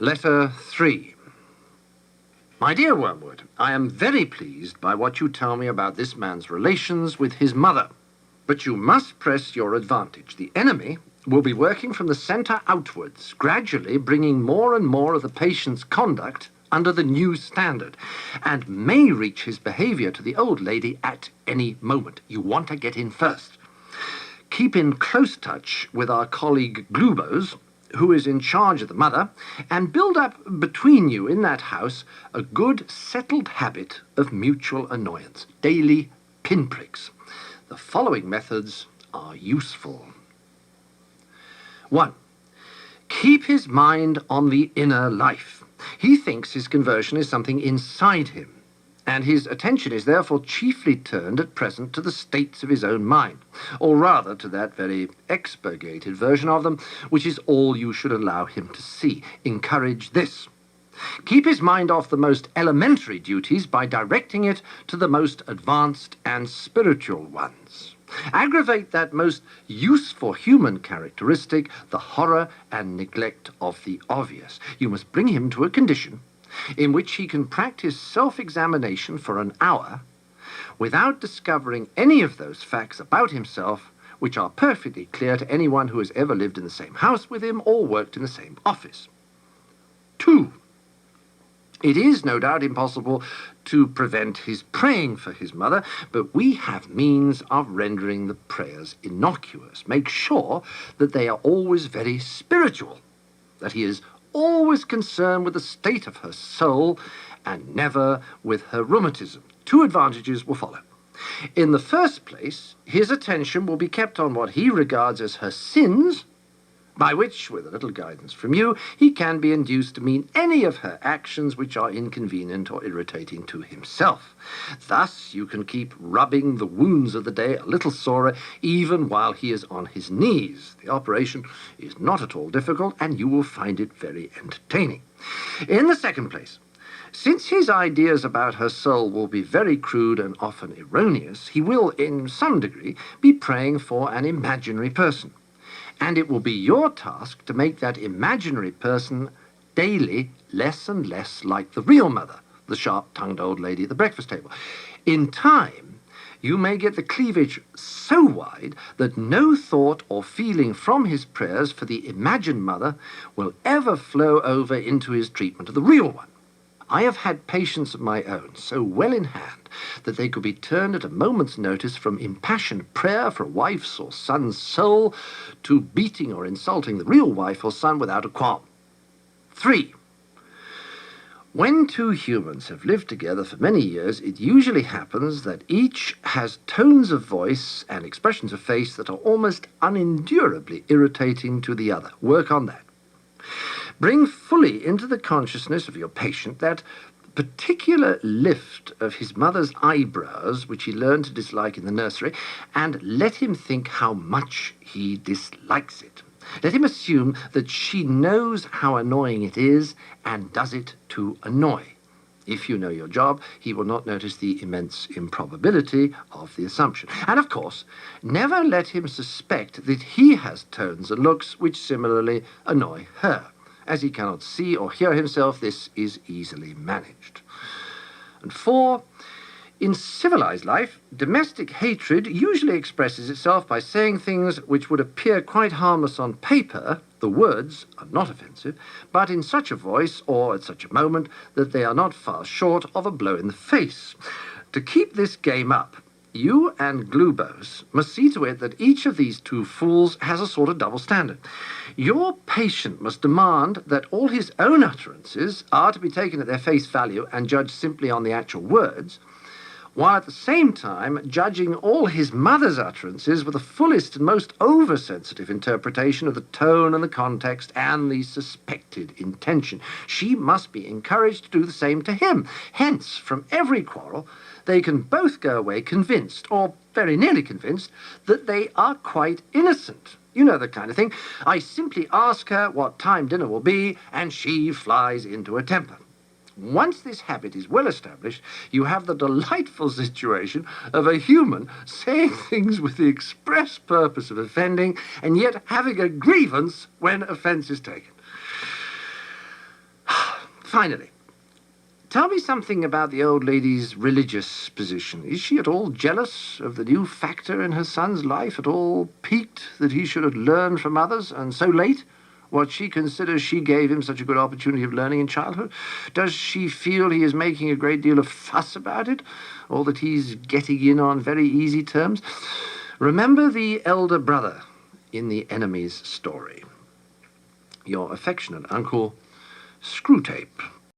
Letter 3. My dear Wormwood, I am very pleased by what you tell me about this man's relations with his mother. But you must press your advantage. The enemy will be working from the centre outwards, gradually bringing more and more of the patient's conduct under the new standard, and may reach his behaviour to the old lady at any moment. You want to get in first. Keep in close touch with our colleague Glubose, who is in charge of the mother, and build up between you in that house a good settled habit of mutual annoyance, daily pinpricks. The following methods are useful. 1. Keep his mind on the inner life. He thinks his conversion is something inside him, and his attention is therefore chiefly turned at present to the states of his own mind, or rather to that very expurgated version of them, which is all you should allow him to see. Encourage this. Keep his mind off the most elementary duties by directing it to the most advanced and spiritual ones. Aggravate that most useful human characteristic, the horror and neglect of the obvious. You must bring him to a condition in which he can practice self-examination for an hour without discovering any of those facts about himself which are perfectly clear to anyone who has ever lived in the same house with him or worked in the same office. 2. It is no doubt impossible to prevent his praying for his mother, but we have means of rendering the prayers innocuous. Make sure that they are always very spiritual, that he is always concerned with the state of her soul and never with her rheumatism. 2 advantages will follow. In the first place, his attention will be kept on what he regards as her sins, by which, with a little guidance from you, he can be induced to mean any of her actions which are inconvenient or irritating to himself. Thus you can keep rubbing the wounds of the day a little sorer, even while he is on his knees. The operation is not at all difficult, and you will find it very entertaining. In the second place, since his ideas about her soul will be very crude and often erroneous, he will, in some degree, be praying for an imaginary person. And it will be your task to make that imaginary person daily less and less like the real mother, the sharp-tongued old lady at the breakfast table. In time, you may get the cleavage so wide that no thought or feeling from his prayers for the imagined mother will ever flow over into his treatment of the real one. I have had patients of my own so well in hand that they could be turned at a moment's notice from impassioned prayer for a wife's or son's soul to beating or insulting the real wife or son without a qualm. 3. When 2 humans have lived together for many years, it usually happens that each has tones of voice and expressions of face that are almost unendurably irritating to the other. Work on that. Bring fully into the consciousness of your patient that particular lift of his mother's eyebrows, which he learned to dislike in the nursery, and let him think how much he dislikes it. Let him assume that she knows how annoying it is and does it to annoy. If you know your job, he will not notice the immense improbability of the assumption. And, of course, never let him suspect that he has tones and looks which similarly annoy her. As he cannot see or hear himself, this is easily managed. And 4, in civilized life, domestic hatred usually expresses itself by saying things which would appear quite harmless on paper. The words are not offensive, but in such a voice or at such a moment that they are not far short of a blow in the face. To keep this game up, you and Glubose must see to it that each of these 2 fools has a sort of double standard. Your patient must demand that all his own utterances are to be taken at their face value and judged simply on the actual words, while at the same time judging all his mother's utterances with the fullest and most oversensitive interpretation of the tone and the context and the suspected intention. She must be encouraged to do the same to him. Hence, from every quarrel, they can both go away convinced, or very nearly convinced, that they are quite innocent. You know the kind of thing. I simply ask her what time dinner will be, and she flies into a temper. Once this habit is well established, you have the delightful situation of a human saying things with the express purpose of offending, and yet having a grievance when offence is taken. Finally, tell me something about the old lady's religious position. Is she at all jealous of the new factor in her son's life, at all piqued that he should have learned from others, and so late, what she considers she gave him such a good opportunity of learning in childhood? Does she feel he is making a great deal of fuss about it, or that he's getting in on very easy terms? Remember the elder brother in the enemy's story. Your affectionate uncle, Screwtape.